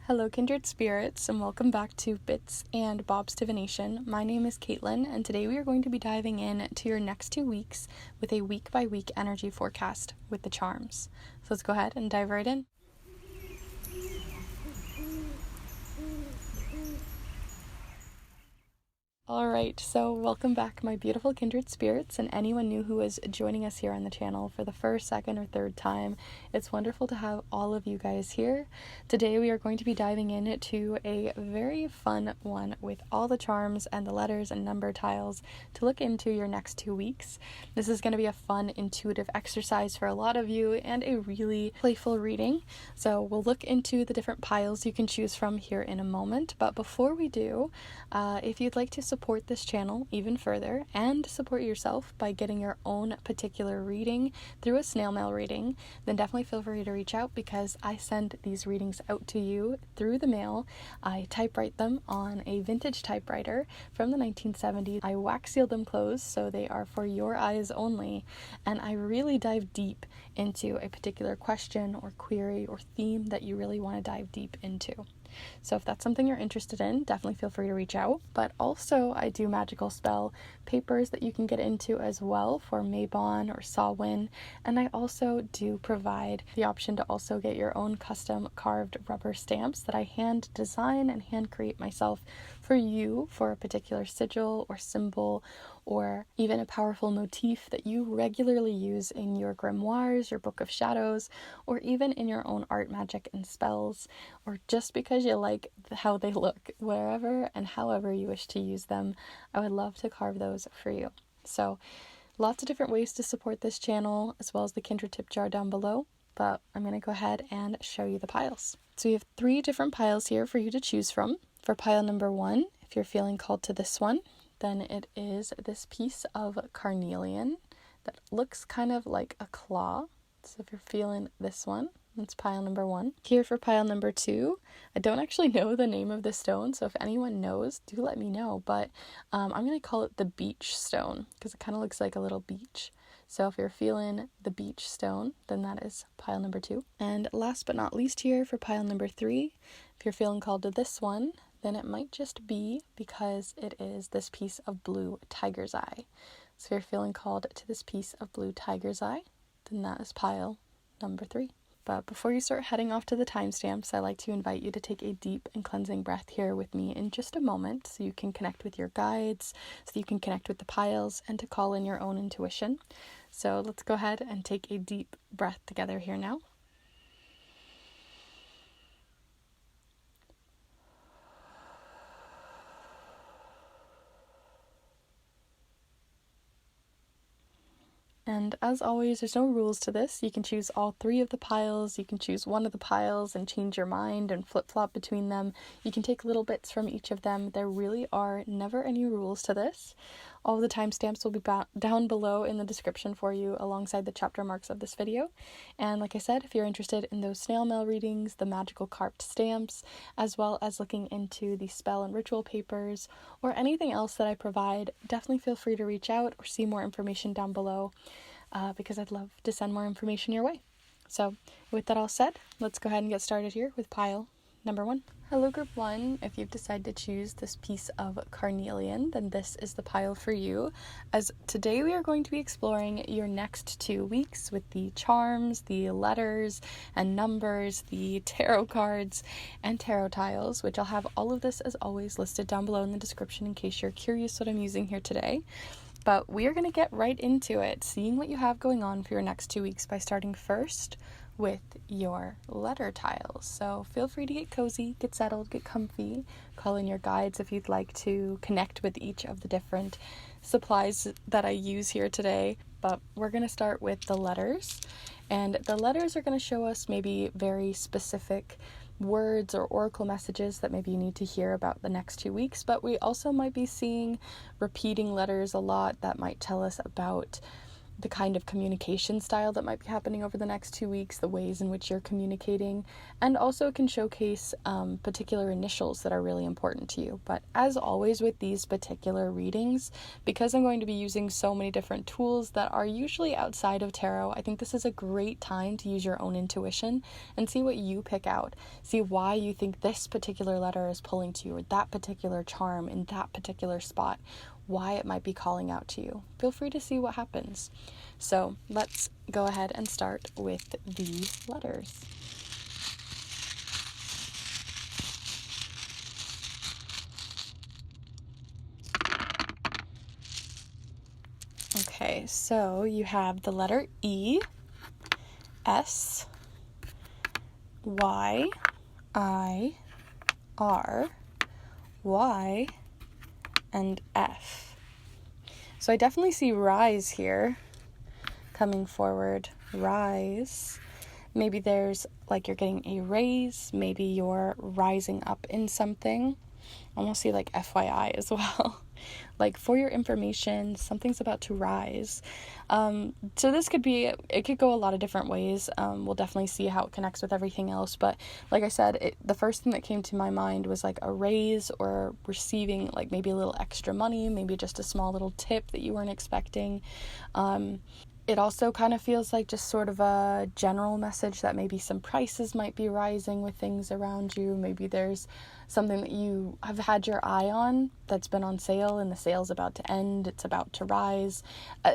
Hello, kindred spirits, and welcome back to Bits and Bob's Divination. My name is Caitlin, and today we are going to be diving in to your next 2 weeks with a week-by-week energy forecast with the charms. So let's go ahead and dive right in. Alright, so welcome back, my beautiful kindred spirits, and anyone new who is joining us here on the channel for the first, second, or third time. It's wonderful to have all of you guys here. Today we are going to be diving into a very fun one with all the charms and the letters and number tiles to look into your next 2 weeks. This is going to be a fun, intuitive exercise for a lot of you and a really playful reading. So we'll look into the different piles you can choose from here in a moment, but before we do, if you'd like to support this channel even further and support yourself by getting your own particular reading through a snail mail reading, then definitely feel free to reach out because I send these readings out to you through the mail. I typewrite them on a vintage typewriter from the 1970s. I wax seal them closed so they are for your eyes only, and I really dive deep into a particular question or query or theme that you really want to dive deep into. So if that's something you're interested in, definitely feel free to reach out. But also I do magical spell papers that you can get into as well for Mabon or Samhain, and I also do provide the option to also get your own custom carved rubber stamps that I hand design and hand create myself for you for a particular sigil or symbol or even a powerful motif that you regularly use in your grimoires, your book of shadows, or even in your own art, magic, and spells, or just because you like how they look, wherever and however you wish to use them. I would love to carve those for you. So lots of different ways to support this channel, as well as the Kindred tip jar down below, but I'm going to go ahead and show you the piles. So we have 3 different piles here for you to choose from. For pile number 1, if you're feeling called to this one, then it is this piece of Carnelian that looks kind of like a claw. So if you're feeling this one, that's pile number 1. Here for pile number 2, I don't actually know the name of this stone, so if anyone knows, do let me know, but I'm going to call it the beach stone because it kind of looks like a little beach. So if you're feeling the beach stone, then that is pile number 2. And last but not least here for pile number 3, if you're feeling called to this one, then it might just be because it is this piece of blue tiger's eye. So if you're feeling called to this piece of blue tiger's eye, then that is pile number 3. But before you start heading off to the timestamps, I like to invite you to take a deep and cleansing breath here with me in just a moment so you can connect with your guides, so you can connect with the piles, and to call in your own intuition. So let's go ahead and take a deep breath together here now. And as always, there's no rules to this. You can choose all 3 of the piles, you can choose one of the piles and change your mind and flip-flop between them. You can take little bits from each of them. There really are never any rules to this. All the timestamps will be down below in the description for you alongside the chapter marks of this video. And like I said, if you're interested in those snail mail readings, the magical carved stamps, as well as looking into the spell and ritual papers, or anything else that I provide, definitely feel free to reach out or see more information down below. Because I'd love to send more information your way. So with that all said, let's go ahead and get started here with pile number 1. Hello group 1, if you've decided to choose this piece of Carnelian, then this is the pile for you, as today we are going to be exploring your next 2 weeks with the charms, the letters and numbers, the tarot cards and tarot tiles, which I'll have all of this as always listed down below in the description in case you're curious what I'm using here today. But we are going to get right into it, seeing what you have going on for your next 2 weeks by starting first with your letter tiles. So feel free to get cozy, get settled, get comfy, call in your guides if you'd like to connect with each of the different supplies that I use here today. But we're going to start with the letters, and the letters are going to show us maybe very specific words or oracle messages that maybe you need to hear about the next 2 weeks, but we also might be seeing repeating letters a lot that might tell us about the kind of communication style that might be happening over the next 2 weeks, the ways in which you're communicating, and also it can showcase particular initials that are really important to you. But as always with these particular readings, because I'm going to be using so many different tools that are usually outside of tarot, I think this is a great time to use your own intuition and see what you pick out. See why you think this particular letter is pulling to you, or that particular charm in that particular spot, why it might be calling out to you. Feel free to see what happens. So let's go ahead and start with the letters. Okay, so you have the letter E, S, Y, I, R, Y, and F. So I definitely see rise here coming forward. Rise. Maybe there's like you're getting a raise. Maybe you're rising up in something. I almost see like FYI as well. Like for your information, something's about to rise. So this could be, it could go a lot of different ways. We'll definitely see how it connects with everything else. But like I said, the first thing that came to my mind was like a raise or receiving like maybe a little extra money, maybe just a small little tip that you weren't expecting. It also kind of feels like just sort of a general message that maybe some prices might be rising with things around you. Maybe there's something that you have had your eye on that's been on sale and the sale's about to end, it's about to rise.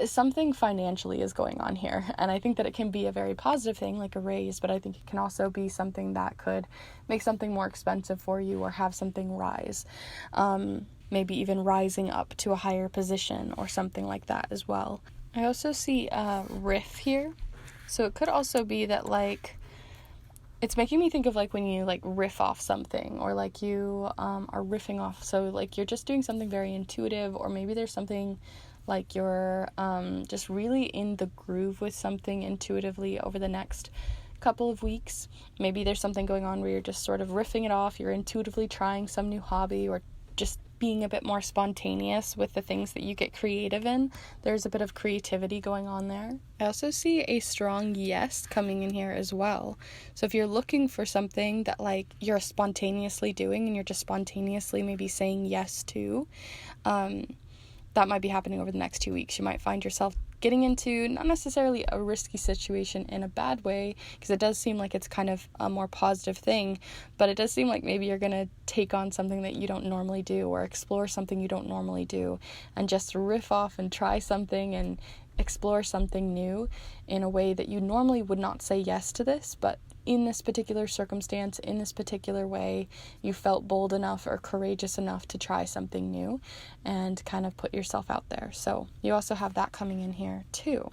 Something financially is going on here, and I think that it can be a very positive thing like a raise, but I think it can also be something that could make something more expensive for you or have something rise. Maybe even rising up to a higher position or something like that as well. I also see a riff here, so it could also be that like it's making me think of like when you like riff off something, or like you are riffing off, so like you're just doing something very intuitive, or maybe there's something like you're just really in the groove with something intuitively over the next couple of weeks. Maybe there's something going on where you're just sort of riffing it off, you're intuitively trying some new hobby, or just being a bit more spontaneous with the things that you get creative in. There's a bit of creativity going on there. I also see a strong yes coming in here as well. So if you're looking for something that like you're spontaneously doing and you're just spontaneously maybe saying yes to, that might be happening over the next 2 weeks. You might find yourself getting into not necessarily a risky situation in a bad way, because it does seem like it's kind of a more positive thing, but it does seem like maybe you're going to take on something that you don't normally do, or explore something you don't normally do, and just riff off and try something and explore something new in a way that you normally would not say yes to this, but in this particular circumstance, in this particular way, you felt bold enough or courageous enough to try something new and kind of put yourself out there. So you also have that coming in here too.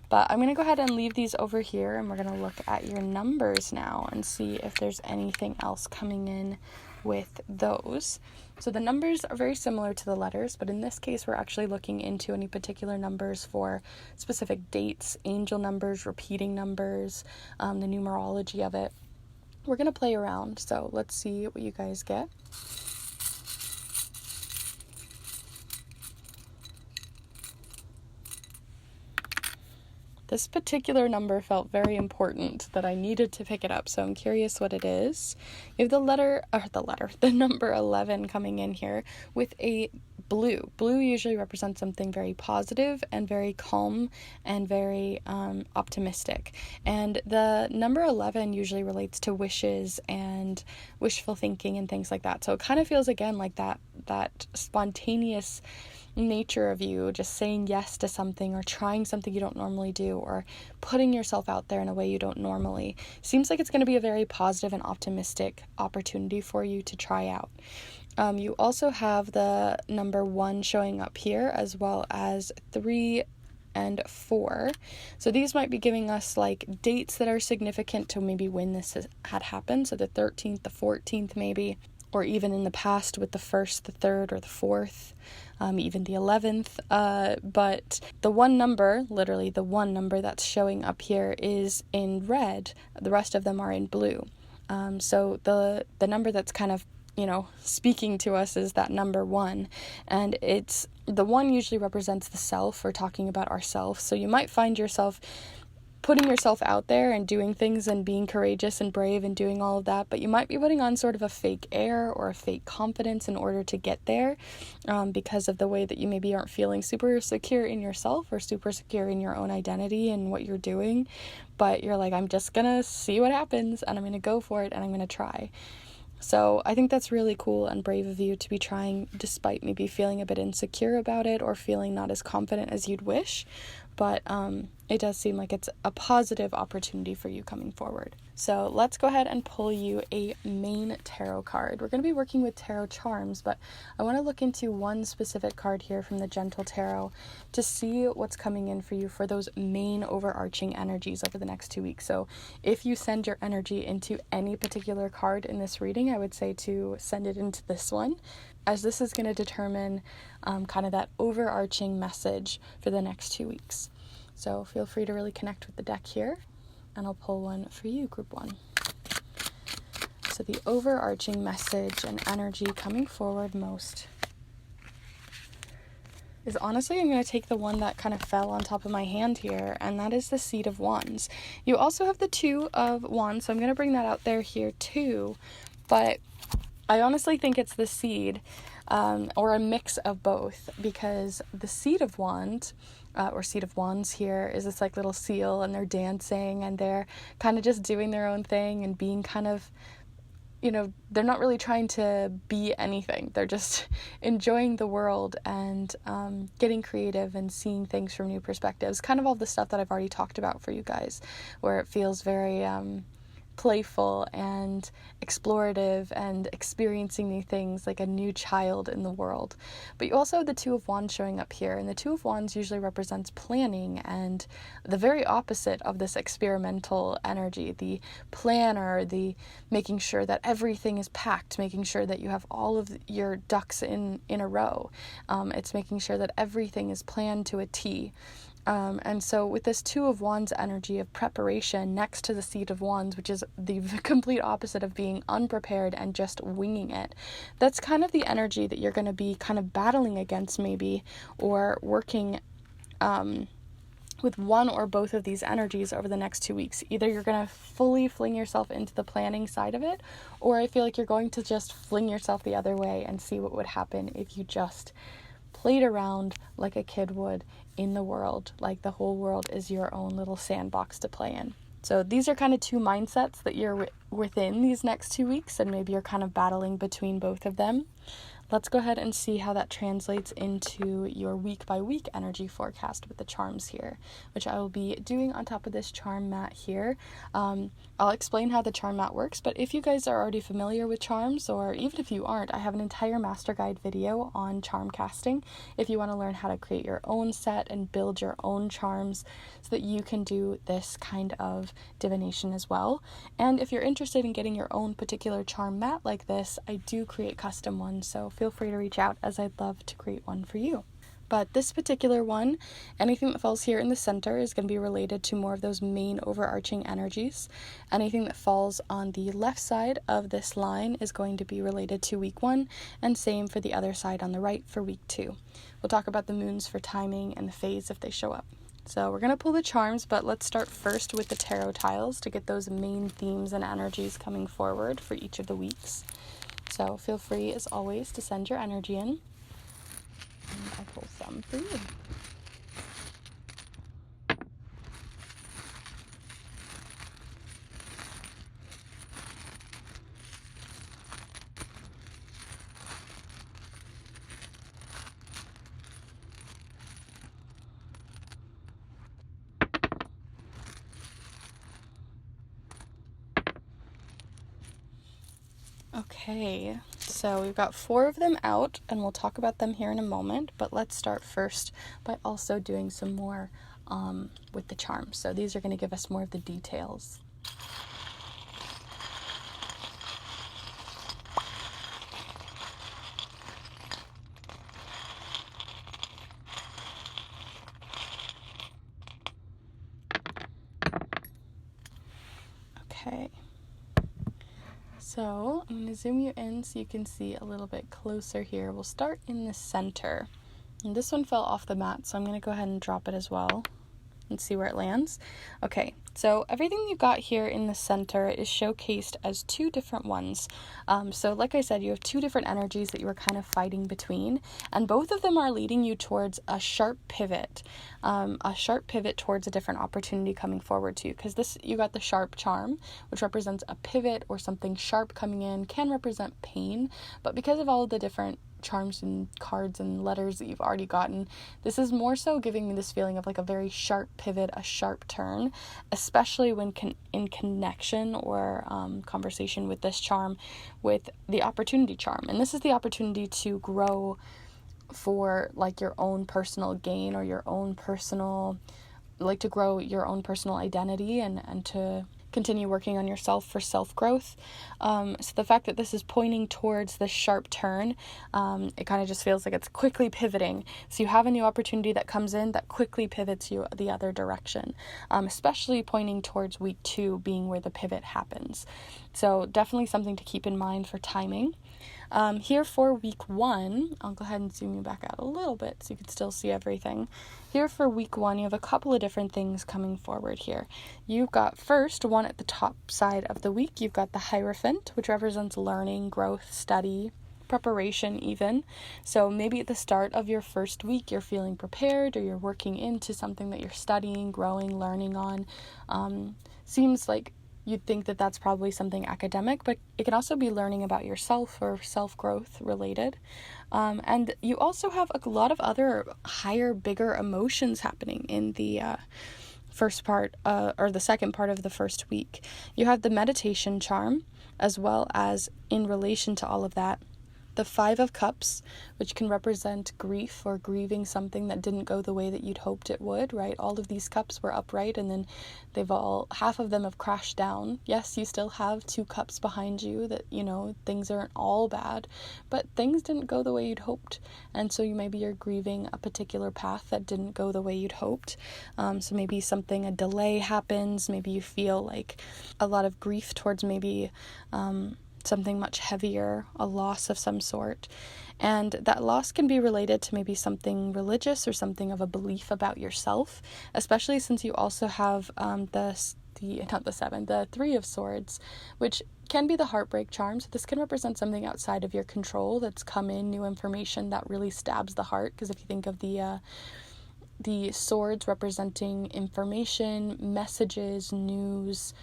But I'm going to go ahead and leave these over here, and we're going to look at your numbers now and see if there's anything else coming in with those. So the numbers are very similar to the letters, but in this case, we're actually looking into any particular numbers for specific dates, angel numbers, repeating numbers, the numerology of it. We're going to play around, so let's see what you guys get. This particular number felt very important that I needed to pick it up, so I'm curious what it is. You have the number 11 coming in here with a blue. Blue usually represents something very positive and very calm and very optimistic. And the number 11 usually relates to wishes and wishful thinking and things like that. So it kind of feels again like that spontaneous nature of you just saying yes to something, or trying something you don't normally do, or putting yourself out there in a way you don't normally. Seems like it's going to be a very positive and optimistic opportunity for you to try out. You also have the number 1 showing up here, as well as 3 and 4. So these might be giving us like dates that are significant to maybe when this had happened. So the 13th, the 14th maybe, or even in the past with the 1st, the 3rd, or the 4th, even the 11th. But the one number, literally the one number that's showing up here is in red. The rest of them are in blue. So the number that's kind of speaking to us is that number 1. And it's the 1 usually represents the self, or talking about ourselves. So you might find yourself putting yourself out there and doing things and being courageous and brave and doing all of that, but you might be putting on sort of a fake air or a fake confidence in order to get there, because of the way that you maybe aren't feeling super secure in yourself or super secure in your own identity and what you're doing. But you're like, I'm just gonna see what happens, and I'm gonna go for it, and I'm gonna try. So I think that's really cool and brave of you to be trying, despite maybe feeling a bit insecure about it or feeling not as confident as you'd wish. But it does seem like it's a positive opportunity for you coming forward. So let's go ahead and pull you a main tarot card. We're going to be working with tarot charms, but I want to look into one specific card here from the Gentle Tarot to see what's coming in for you for those main overarching energies over the next 2 weeks. So if you send your energy into any particular card in this reading, I would say to send it into this one, as this is going to determine kind of that overarching message for the next 2 weeks. So feel free to really connect with the deck here, and I'll pull one for you, group 1. So the overarching message and energy coming forward most is, honestly, I'm going to take the one that kind of fell on top of my hand here, and that is the Seed of Wands. You also have the Two of Wands, so I'm going to bring that out there here too, but I honestly think it's the Seed, or a mix of both, because the Seed of Wands, or Seed of Wands here, is this like little seal, and they're dancing, and they're kind of just doing their own thing and being kind of, they're not really trying to be anything. They're just enjoying the world and getting creative and seeing things from new perspectives. Kind of all the stuff that I've already talked about for you guys, where it feels very playful and explorative and experiencing new things like a new child in the world. But you also have the Two of Wands showing up here, and the Two of Wands usually represents planning and the very opposite of this experimental energy, the planner, the making sure that everything is packed, making sure that you have all of your ducks in a row. It's making sure that everything is planned to a T. And so with this Two of Wands energy of preparation next to the Seed of Wands, which is the complete opposite of being unprepared and just winging it, that's kind of the energy that you're going to be kind of battling against maybe, or working with one or both of these energies over the next 2 weeks. Either you're going to fully fling yourself into the planning side of it, or I feel like you're going to just fling yourself the other way and see what would happen if you just played around like a kid would in the world, like the whole world is your own little sandbox to play in. So these are kind of 2 mindsets that you're within these next 2 weeks, and maybe you're kind of battling between both of them. Let's go ahead and see how that translates into your week by week energy forecast with the charms here, which I will be doing on top of this charm mat here. I'll explain how the charm mat works, but if you guys are already familiar with charms, or even if you aren't, I have an entire master guide video on charm casting if you want to learn how to create your own set and build your own charms so that you can do this kind of divination as well. And if you're interested in getting your own particular charm mat like this, I do create custom ones, so feel free to reach out, as I'd love to create one for you. But this particular one, anything that falls here in the center is going to be related to more of those main overarching energies. Anything that falls on the left side of this line is going to be related to week 1, and same for the other side on the right for week 2. We'll talk about the moons for timing and the phase if they show up. So we're going to pull the charms, but let's start first with the tarot tiles to get those main themes and energies coming forward for each of the weeks. So feel free, as always, to send your energy in. And I'll pull some for you. Okay, so we've got 4 of them out, and we'll talk about them here in a moment, but let's start first by also doing some more with the charms. So these are going to give us more of the details. Okay. So I'm going to zoom you in so you can see a little bit closer here. We'll start in the center. And this one fell off the mat, so I'm going to go ahead and drop it as well and see where it lands. Okay, so everything you got here in the center is showcased as two different ones. So like I said, you have two different energies that you were kind of fighting between, and both of them are leading you towards a sharp pivot towards a different opportunity coming forward to you. Because this, you got the sharp charm, which represents a pivot or something sharp coming in, can represent pain, but because of all of the different charms and cards and letters that you've already gotten, this is more so giving me this feeling of like a very sharp pivot, a sharp turn, especially when in connection or conversation with this charm, with the opportunity charm. And this is the opportunity to grow for like your own personal gain or your own personal, like to grow your own personal identity and to continue working on yourself for self-growth. So the fact that this is pointing towards this sharp turn, it kind of just feels like it's quickly pivoting. So you have a new opportunity that comes in that quickly pivots you the other direction, especially pointing towards week 2 being where the pivot happens. So definitely something to keep in mind for timing. Here for week 1, I'll go ahead and zoom you back out a little bit so you can still see everything. Here for week 1, you have a couple of different things coming forward here. You've got first one at the top side of the week, you've got the Hierophant, which represents learning, growth, study, preparation even. So maybe at the start of your first week, you're feeling prepared or you're working into something that you're studying, growing, learning on. Seems like you'd think that that's probably something academic, but it can also be learning about yourself or self-growth related. And you also have a lot of other higher, bigger emotions happening in the first part or the second part of the first week. You have the meditation charm, as well as in relation to all of that, the 5 of Cups, which can represent grief or grieving something that didn't go the way that you'd hoped it would, right? All of these cups were upright and then half of them have crashed down. Yes, you still have 2 cups behind you that, things aren't all bad, but things didn't go the way you'd hoped. And so maybe you're grieving a particular path that didn't go the way you'd hoped. So maybe a delay happens. Maybe you feel like a lot of grief towards maybe, something much heavier, a loss of some sort. And that loss can be related to maybe something religious or something of a belief about yourself, especially since you also have the 3 of Swords, which can be the heartbreak charm. So this can represent something outside of your control that's come in, new information that really stabs the heart. Because if you think of the swords representing information, messages, news,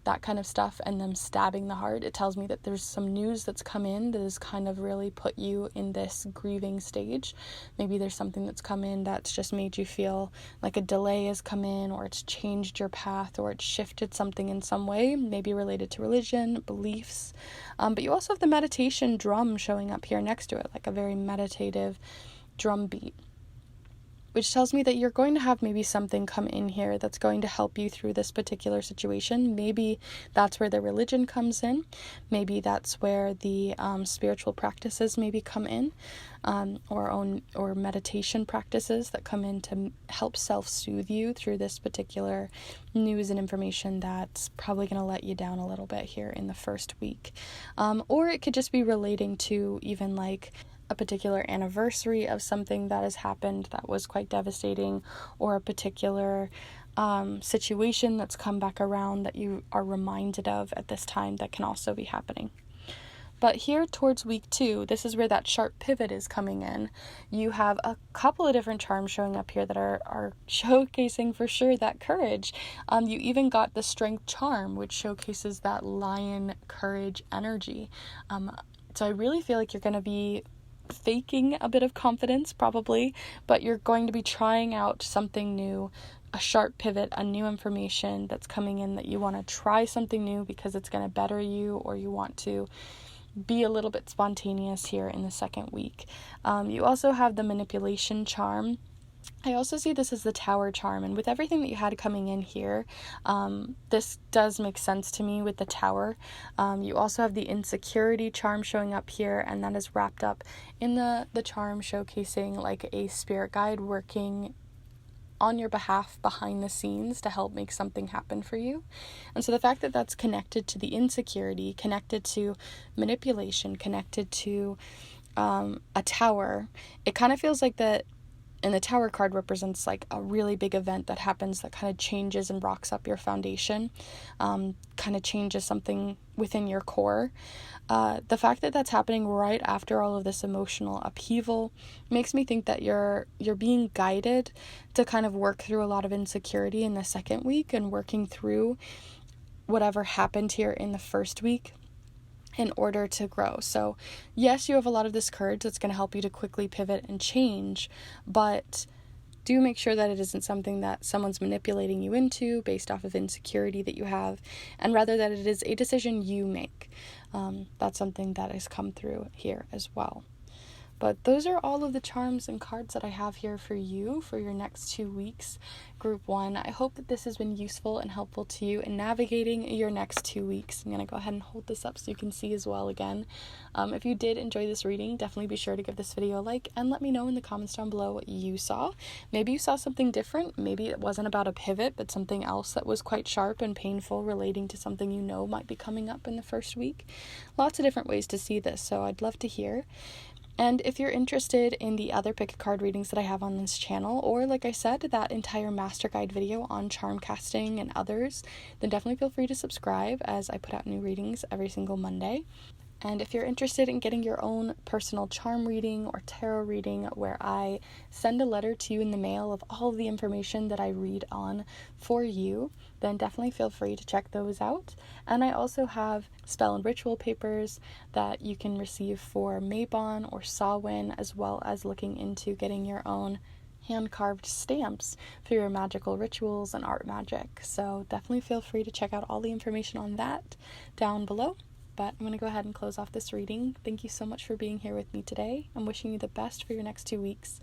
that kind of stuff, and them stabbing the heart, it tells me that there's some news that's come in that has kind of really put you in this grieving stage. Maybe there's something that's come in that's just made you feel like a delay has come in, or it's changed your path, or it's shifted something in some way, maybe related to religion, beliefs. But you also have the meditation drum showing up here next to it, like a very meditative drum beat, which tells me that you're going to have maybe something come in here that's going to help you through this particular situation. Maybe that's where the religion comes in. Maybe that's where the spiritual practices maybe come in, or meditation practices that come in to help self-soothe you through this particular news and information that's probably going to let you down a little bit here in the first week. Or it could just be relating to even like a particular anniversary of something that has happened that was quite devastating, or a particular situation that's come back around that you are reminded of at this time that can also be happening. But here towards week 2, this is where that sharp pivot is coming in. You have a couple of different charms showing up here that are showcasing for sure that courage. You even got the strength charm, which showcases that lion courage energy. So I really feel like you're going to be faking a bit of confidence probably, but you're going to be trying out something new, a sharp pivot, a new information that's coming in that you want to try something new because it's going to better you, or you want to be a little bit spontaneous here in the second week. You also have the manipulation charm. I also see this as the Tower charm, and with everything that you had coming in here, this does make sense to me with the Tower. You also have the insecurity charm showing up here, and that is wrapped up in the charm showcasing like a spirit guide working on your behalf behind the scenes to help make something happen for you. And so the fact that that's connected to the insecurity, connected to manipulation, connected to a tower, it kind of feels like that. And the Tower card represents like a really big event that happens that kind of changes and rocks up your foundation, kind of changes something within your core. The fact that that's happening right after all of this emotional upheaval makes me think that you're being guided to kind of work through a lot of insecurity in the second week and working through whatever happened here in the first week in order to grow. So yes, you have a lot of this courage that's going to help you to quickly pivot and change, but do make sure that it isn't something that someone's manipulating you into based off of insecurity that you have, and rather that it is a decision you make. That's something that has come through here as well. But those are all of the charms and cards that I have here for you for your next 2 weeks, Group 1. I hope that this has been useful and helpful to you in navigating your next 2 weeks. I'm going to go ahead and hold this up so you can see as well again. If you did enjoy this reading, definitely be sure to give this video a like and let me know in the comments down below what you saw. Maybe you saw something different. Maybe it wasn't about a pivot, but something else that was quite sharp and painful relating to something you know might be coming up in the first week. Lots of different ways to see this, so I'd love to hear. And if you're interested in the other pick a card readings that I have on this channel, or like I said, that entire master guide video on charm casting and others, then definitely feel free to subscribe as I put out new readings every single Monday. And if you're interested in getting your own personal charm reading or tarot reading where I send a letter to you in the mail of all of the information that I read on for you, then definitely feel free to check those out. And I also have spell and ritual papers that you can receive for Mabon or Samhain, as well as looking into getting your own hand-carved stamps for your magical rituals and art magic. So definitely feel free to check out all the information on that down below. But I'm going to go ahead and close off this reading. Thank you so much for being here with me today. I'm wishing you the best for your next 2 weeks,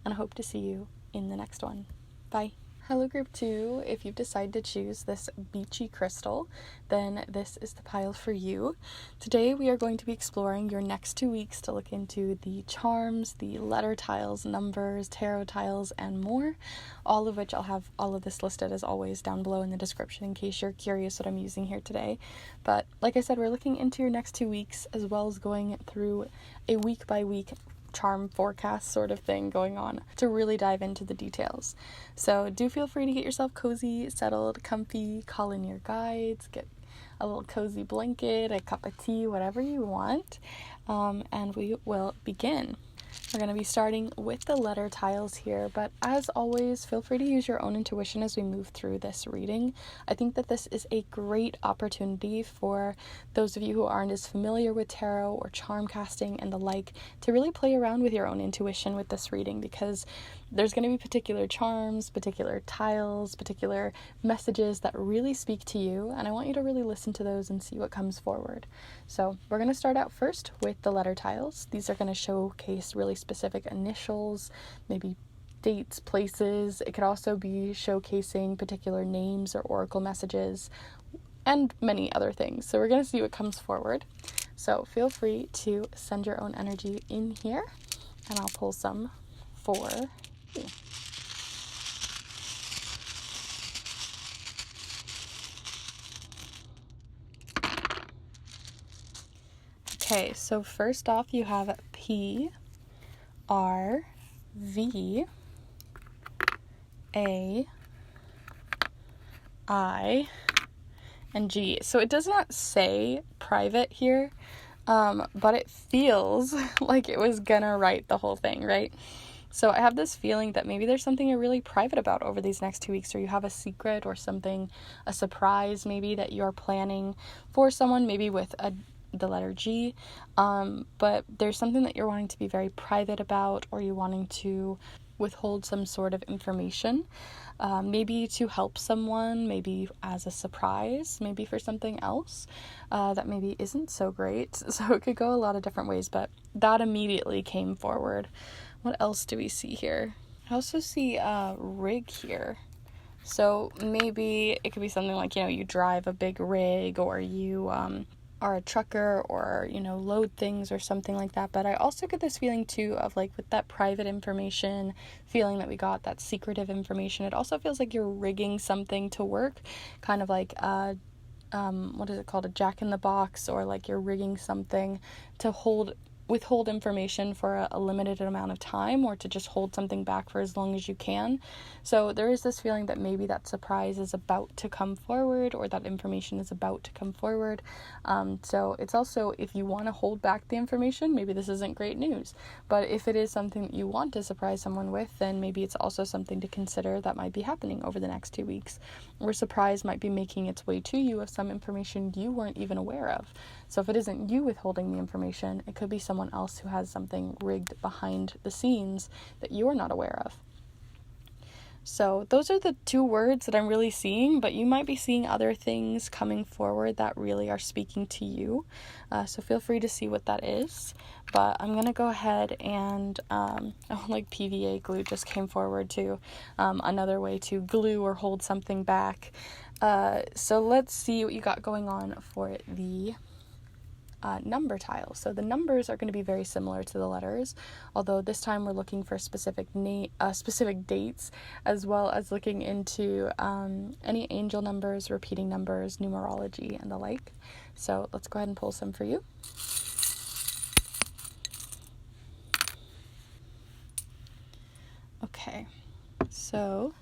and I hope to see you in the next one. Bye. Hello Group 2, if you've decided to choose this beachy crystal, then this is the pile for you. Today we are going to be exploring your next 2 weeks to look into the charms, the letter tiles, numbers, tarot tiles, and more, all of which I'll have all of this listed as always down below in the description in case you're curious what I'm using here today. But like I said, we're looking into your next 2 weeks as well as going through a week by week charm forecast sort of thing going on to really dive into the details. So do feel free to get yourself cozy, settled, comfy, call in your guides, get a little cozy blanket, a cup of tea, whatever you want, and we will begin. We're going to be starting with the letter tiles here, but as always, feel free to use your own intuition as we move through this reading. I think that this is a great opportunity for those of you who aren't as familiar with tarot or charm casting and the like to really play around with your own intuition with this reading, because there's going to be particular charms, particular tiles, particular messages that really speak to you, and I want you to really listen to those and see what comes forward. So we're going to start out first with the letter tiles. These are going to showcase really specific initials, maybe dates, places. It could also be showcasing particular names or oracle messages, and many other things. So we're going to see what comes forward. So feel free to send your own energy in here, and I'll pull some for you. Okay, so first off you have P, R, V, A, I, and G. So it does not say private here, but it feels like it was gonna write the whole thing, right? So I have this feeling that maybe there's something you're really private about over these next 2 weeks, or you have a secret or something, a surprise maybe that you're planning for someone, maybe with the letter G, but there's something that you're wanting to be very private about, or you're wanting to withhold some sort of information, maybe to help someone, maybe as a surprise, maybe for something else that maybe isn't so great. So it could go a lot of different ways, but that immediately came forward. What else do we see here? I also see rig here. So maybe it could be something like, you drive a big rig, or you are a trucker or, load things or something like that. But I also get this feeling too of like with that private information feeling that we got, that secretive information, it also feels like you're rigging something to work, kind of like what is it called, a jack in the box, or like you're rigging something to withhold information for a limited amount of time, or to just hold something back for as long as you can. So there is this feeling that maybe that surprise is about to come forward, or that information is about to come forward. So it's also, if you want to hold back the information, maybe this isn't great news. But if it is something that you want to surprise someone with, then maybe it's also something to consider that might be happening over the next 2 weeks. Or surprise might be making its way to you of some information you weren't even aware of. So if it isn't you withholding the information, it could be someone else who has something rigged behind the scenes that you're not aware of. So those are the 2 words that I'm really seeing, but you might be seeing other things coming forward that really are speaking to you. So feel free to see what that is. But I'm going to go ahead and, like PVA glue just came forward too. Another way to glue or hold something back. So let's see what you got going on for the number tile. So the numbers are going to be very similar to the letters, although this time we're looking for specific dates, as well as looking into any angel numbers, repeating numbers, numerology, and the like. So let's go ahead and pull some for you. Okay, so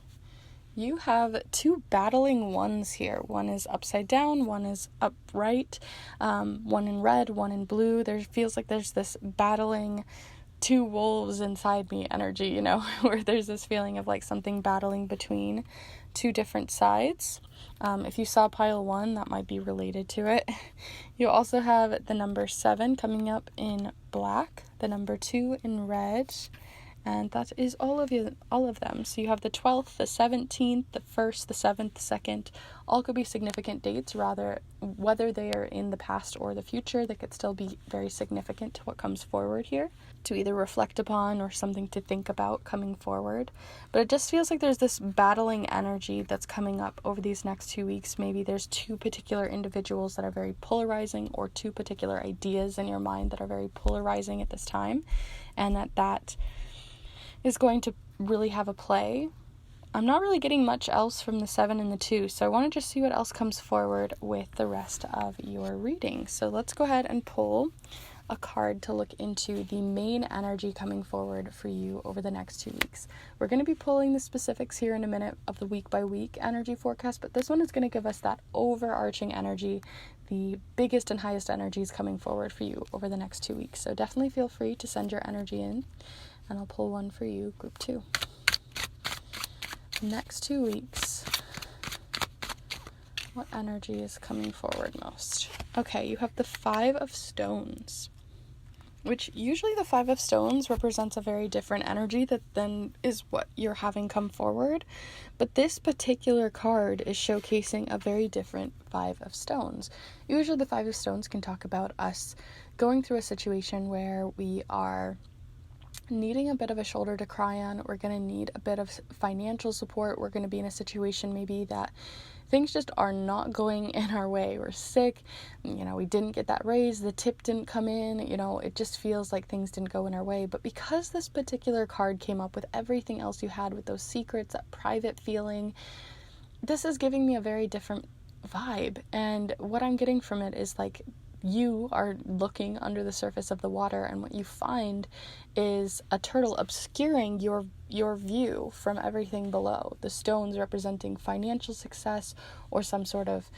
you have 2 battling ones here. One is upside down, one is upright, one in red, one in blue. There feels like there's this battling 2 wolves inside me energy, where there's this feeling of like something battling between 2 different sides. If you saw pile 1, that might be related to it. You also have the number 7 coming up in black, the number 2 in red, and that is all of them. So you have the 12th, the 17th, the 1st, the 7th, the 2nd. All could be significant dates, rather, whether they are in the past or the future. They could still be very significant to what comes forward here, to either reflect upon or something to think about coming forward. But it just feels like there's this battling energy that's coming up over these next 2 weeks. Maybe there's 2 particular individuals that are very polarizing, or 2 particular ideas in your mind that are very polarizing at this time, and that is going to really have a play. I'm not really getting much else from the 7 and the 2, so I want to just see what else comes forward with the rest of your reading. So let's go ahead and pull a card to look into the main energy coming forward for you over the next 2 weeks. We're going to be pulling the specifics here in a minute of the week by week energy forecast, but this one is going to give us that overarching energy, the biggest and highest energies coming forward for you over the next 2 weeks. So definitely feel free to send your energy in, and I'll pull one for you, group 2. Next 2 weeks, what energy is coming forward most? Okay, you have the 5 of Stones, which usually the 5 of Stones represents a very different energy that then is what you're having come forward. But this particular card is showcasing a very different 5 of Stones. Usually the 5 of Stones can talk about us going through a situation where we are needing a bit of a shoulder to cry on. We're going to need a bit of financial support. We're going to be in a situation maybe that things just are not going in our way. We're sick, we didn't get that raise, the tip didn't come in, it just feels like things didn't go in our way. But because this particular card came up with everything else you had, with those secrets, that private feeling, this is giving me a very different vibe. And what I'm getting from it is like, you are looking under the surface of the water, and what you find is a turtle obscuring your view from everything below. The stones representing financial success or some sort of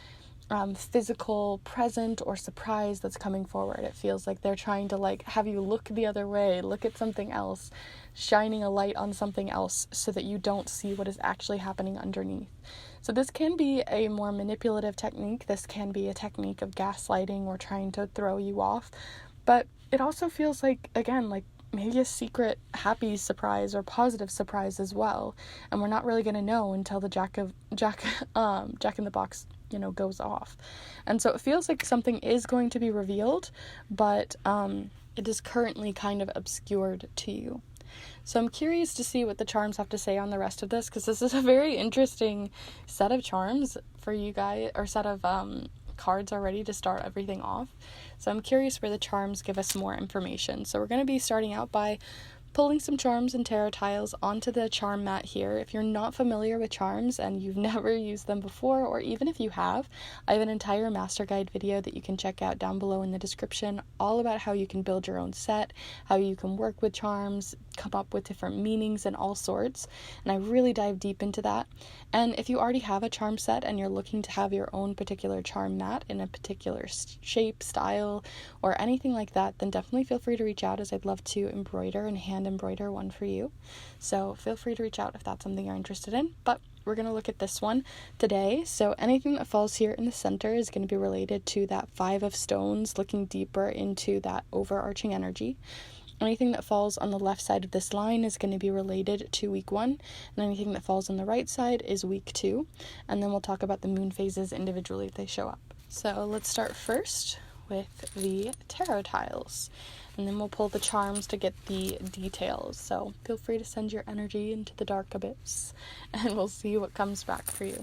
physical present or surprise that's coming forward. It feels like they're trying to have you look the other way, look at something else, shining a light on something else so that you don't see what is actually happening underneath. So this can be a more manipulative technique. This can be a technique of gaslighting or trying to throw you off. But it also feels like, again, like maybe a secret happy surprise or positive surprise as well. And we're not really going to know until the Jack in the Box, goes off. And so it feels like something is going to be revealed, but it is currently kind of obscured to you. So I'm curious to see what the charms have to say on the rest of this, because this is a very interesting set of charms for you guys, or set of cards already to start everything off. So I'm curious where the charms give us more information. So we're going to be starting out by pulling some charms and tarot tiles onto the charm mat here. If you're not familiar with charms and you've never used them before, or even if you have, I have an entire master guide video that you can check out down below in the description, all about how you can build your own set, how you can work with charms, come up with different meanings and all sorts, and I really dive deep into that. And if you already have a charm set and you're looking to have your own particular charm mat in a particular shape, style, or anything like that, then definitely feel free to reach out, as I'd love to embroider and hand embroider one for you. So feel free to reach out if that's something you're interested in. But we're going to look at this one today. So anything that falls here in the center is going to be related to that 5 of stones, looking deeper into that overarching energy. Anything that falls on the left side of this line is going to be related to week 1, and anything that falls on the right side is week 2, and then we'll talk about the moon phases individually if they show up. So let's start first with the tarot tiles, and then we'll pull the charms to get the details. So feel free to send your energy into the dark abyss, and we'll see what comes back for you.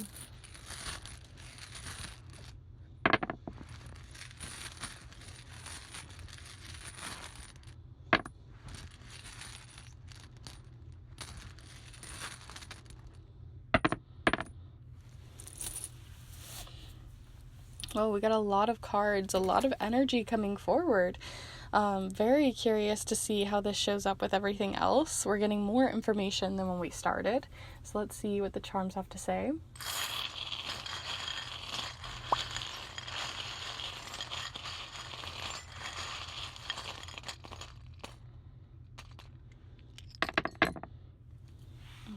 Oh, we got a lot of cards, a lot of energy coming forward. Very curious to see how this shows up with everything else. We're getting more information than when we started. So let's see what the charms have to say.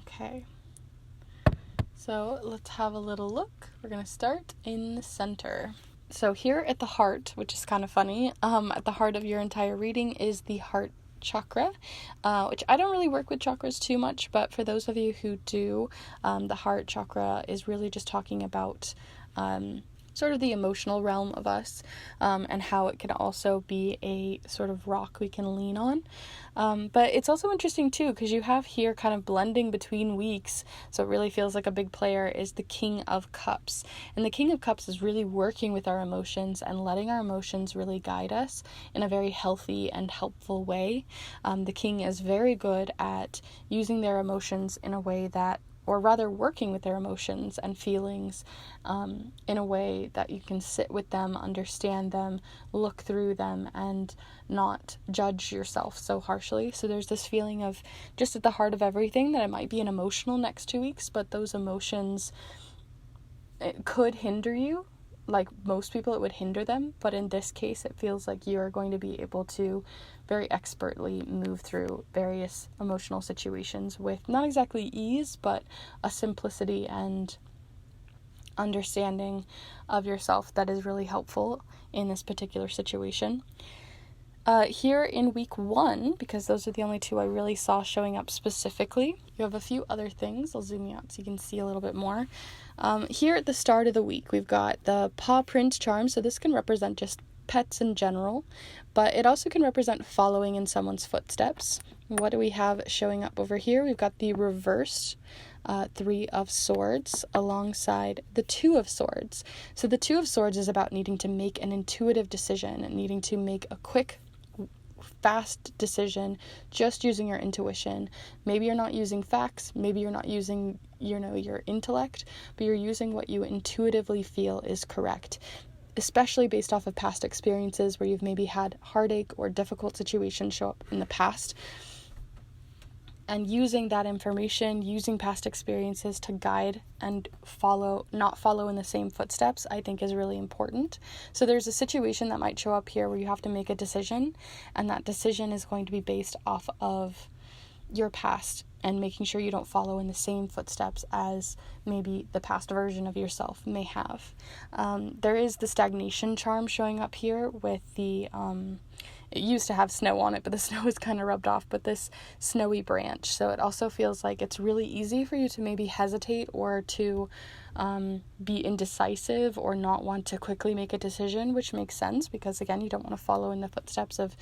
Okay. So let's have a little look. We're going to start in the center. So here at the heart, which is kind of funny, at the heart of your entire reading is the heart chakra, which I don't really work with chakras too much, but for those of you who do, the heart chakra is really just talking about sort of the emotional realm of us, and how it can also be a sort of rock we can lean on. But it's also interesting too, because you have here kind of blending between weeks, so it really feels like a big player is the King of Cups. And the King of Cups is really working with our emotions and letting our emotions really guide us in a very healthy and helpful way. The King is very good at using their emotions in a way that, or rather working with their emotions and feelings in a way that you can sit with them, understand them, look through them, and not judge yourself so harshly. So there's this feeling of just at the heart of everything that it might be an emotional next 2 weeks, but those emotions, it could hinder you. Like most people, it would hinder them, but in this case, it feels like you are going to be able to very expertly move through various emotional situations with not exactly ease, but a simplicity and understanding of yourself that is really helpful in this particular situation. Here in week 1, because those are the only 2 I really saw showing up specifically, you have a few other things. I'll zoom you out so you can see a little bit more. Here at the start of the week, we've got the paw print charm, so this can represent just pets in general, but it also can represent following in someone's footsteps. What do we have showing up over here? We've got the reversed 3 of Swords alongside the 2 of Swords. So the 2 of Swords is about needing to make an intuitive decision and needing to make a quick, fast decision just using your intuition. Maybe you're not using facts, maybe you're not using your intellect, but you're using what you intuitively feel is correct, especially based off of past experiences where you've maybe had heartache or difficult situations show up in the past. And using that information, using past experiences to guide and not follow in the same footsteps, I think is really important. So there's a situation that might show up here where you have to make a decision, and that decision is going to be based off of your past and making sure you don't follow in the same footsteps as maybe the past version of yourself may have. There is the stagnation charm showing up here with the it used to have snow on it, but the snow is kind of rubbed off, but this snowy branch. So it also feels like it's really easy for you to maybe hesitate or to be indecisive or not want to quickly make a decision, which makes sense because, again, you don't want to follow in the footsteps of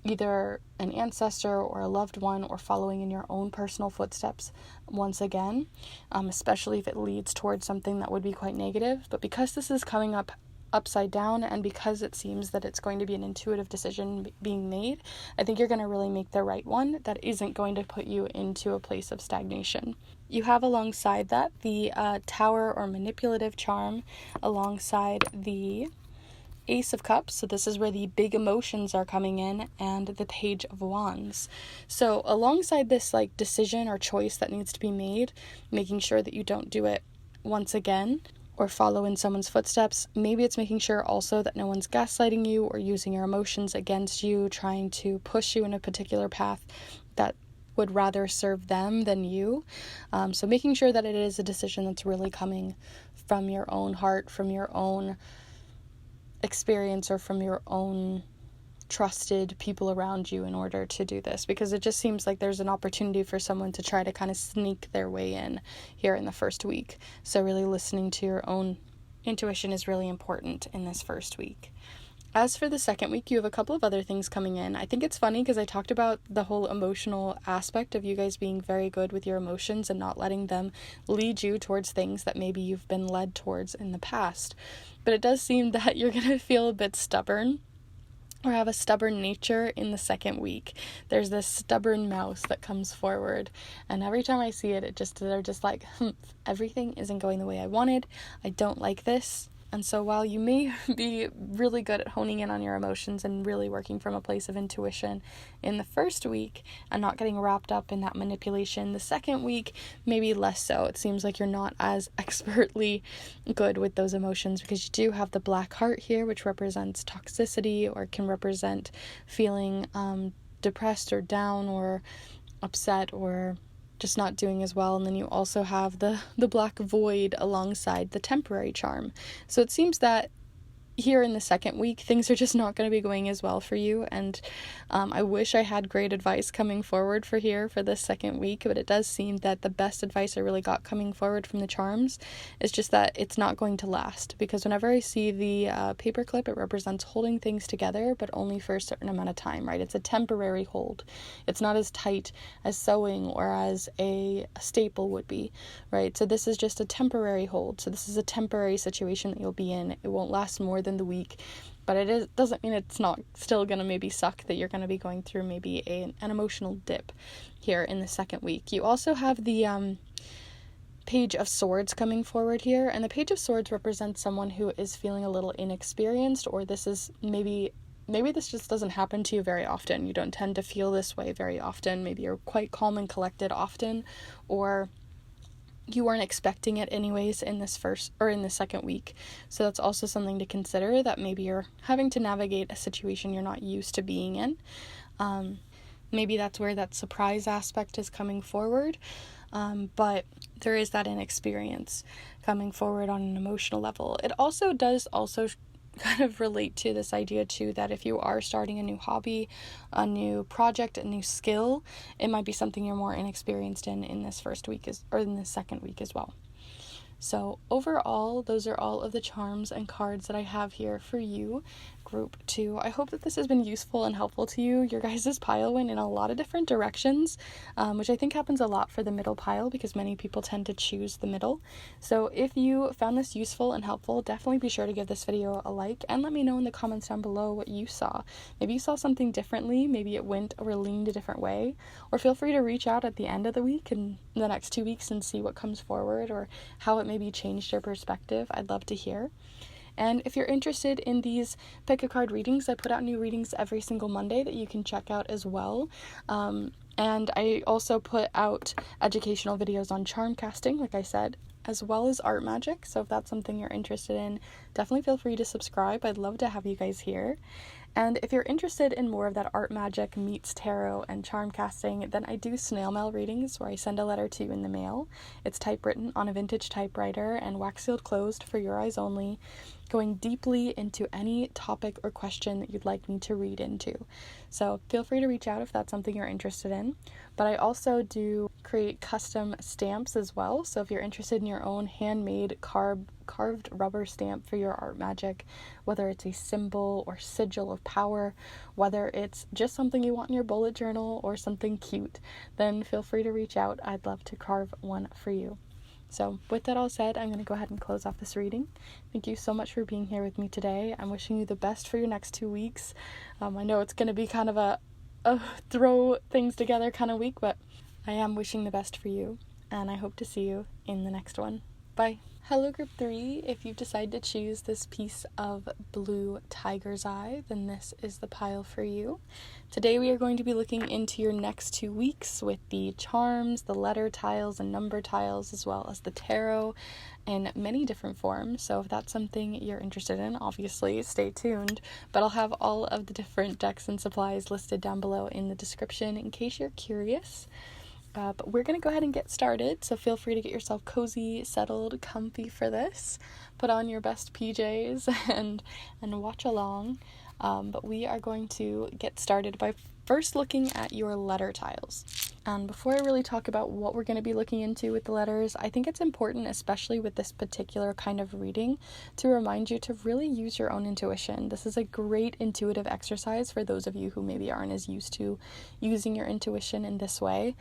either an ancestor or a loved one, or following in your own personal footsteps once again, especially if it leads towards something that would be quite negative. But because this is coming up upside down, and because it seems that it's going to be an intuitive decision being made, I think you're going to really make the right one that isn't going to put you into a place of stagnation. You have alongside that the Tower or manipulative charm alongside the Ace of Cups, so this is where the big emotions are coming in, and the Page of Wands. So alongside this like decision or choice that needs to be made, making sure that you don't do it once again or follow in someone's footsteps, maybe it's making sure also that no one's gaslighting you or using your emotions against you, trying to push you in a particular path that would rather serve them than you. So making sure that it is a decision that's really coming from your own heart, from your own experience, or from your own trusted people around you in order to do this, because it just seems like there's an opportunity for someone to try to kind of sneak their way in here in the first week. So really listening to your own intuition is really important in this first week. As for the second week, you have a couple of other things coming in. I think it's funny because I talked about the whole emotional aspect of you guys being very good with your emotions and not letting them lead you towards things that maybe you've been led towards in the past. But it does seem that you're going to feel a bit stubborn or have a stubborn nature in the second week. There's this stubborn mouse that comes forward, and every time I see it, they're just like, everything isn't going the way I wanted. I don't like this. And so while you may be really good at honing in on your emotions and really working from a place of intuition in the first week and not getting wrapped up in that manipulation, the second week, maybe less so. It seems like you're not as expertly good with those emotions because you do have the black heart here, which represents toxicity or can represent feeling depressed or down or upset or just not doing as well. And then you also have the black void alongside the temporary charm. So it seems that here in the second week, things are just not going to be going as well for you, and I wish I had great advice coming forward for this second week, but it does seem that the best advice I really got coming forward from the charms is just that it's not going to last, because whenever I see the paperclip, it represents holding things together, but only for a certain amount of time, right? It's a temporary hold. It's not as tight as sewing or as a staple would be, right? So this is just a temporary hold. So this is a temporary situation that you'll be in. It won't last more than the week, but doesn't mean it's not still gonna maybe suck, that you're gonna be going through maybe an emotional dip here in the second week. You also have the Page of Swords coming forward here, and the Page of Swords represents someone who is feeling a little inexperienced, or this is maybe this just doesn't happen to you very often. You don't tend to feel this way very often. Maybe you're quite calm and collected often, or you weren't expecting it anyways in this second week. So that's also something to consider, that maybe you're having to navigate a situation you're not used to being in. Maybe that's where that surprise aspect is coming forward. But there is that inexperience coming forward on an emotional level. It also does kind of relate to this idea too, that if you are starting a new hobby, a new project, a new skill, it might be something you're more inexperienced in this first week or in the second week as well. So overall, those are all of the charms and cards that I have here for you, group 2. I hope that this has been useful and helpful to you. Your guys' pile went in a lot of different directions, which I think happens a lot for the middle pile because many people tend to choose the middle. So if you found this useful and helpful, definitely be sure to give this video a like and let me know in the comments down below what you saw. Maybe you saw something differently, maybe it went or leaned a different way, or feel free to reach out at the end of the week and the next 2 weeks and see what comes forward or how it maybe changed your perspective. I'd love to hear. And if you're interested in these pick a card readings, I put out new readings every single Monday that you can check out as well. And I also put out educational videos on charm casting, like I said, as well as art magic. So if that's something you're interested in, definitely feel free to subscribe. I'd love to have you guys here. And if you're interested in more of that art magic meets tarot and charm casting, then I do snail mail readings where I send a letter to you in the mail. It's typewritten on a vintage typewriter and wax sealed closed for your eyes only, going deeply into any topic or question that you'd like me to read into. So feel free to reach out if that's something you're interested in. But I also do create custom stamps as well. So if you're interested in your own handmade carved rubber stamp for your art magic, whether it's a symbol or sigil of power, whether it's just something you want in your bullet journal or something cute, then feel free to reach out. I'd love to carve one for you. So with that all said, I'm going to go ahead and close off this reading. Thank you so much for being here with me today. I'm wishing you the best for your next 2 weeks. I know it's going to be kind of a throw things together kind of week, but I am wishing the best for you, and I hope to see you in the next one. Bye. Hello group 3, if you've decided to choose this piece of blue tiger's eye, then this is the pile for you. Today we are going to be looking into your next 2 weeks with the charms, the letter tiles and number tiles, as well as the tarot in many different forms. So if that's something you're interested in, obviously stay tuned, but I'll have all of the different decks and supplies listed down below in the description in case you're curious. But we're going to go ahead and get started, so feel free to get yourself cozy, settled, comfy for this. Put on your best PJs and watch along. But we are going to get started by first looking at your letter tiles. And before I really talk about what we're going to be looking into with the letters, I think it's important, especially with this particular kind of reading, to remind you to really use your own intuition. This is a great intuitive exercise for those of you who maybe aren't as used to using your intuition in this way,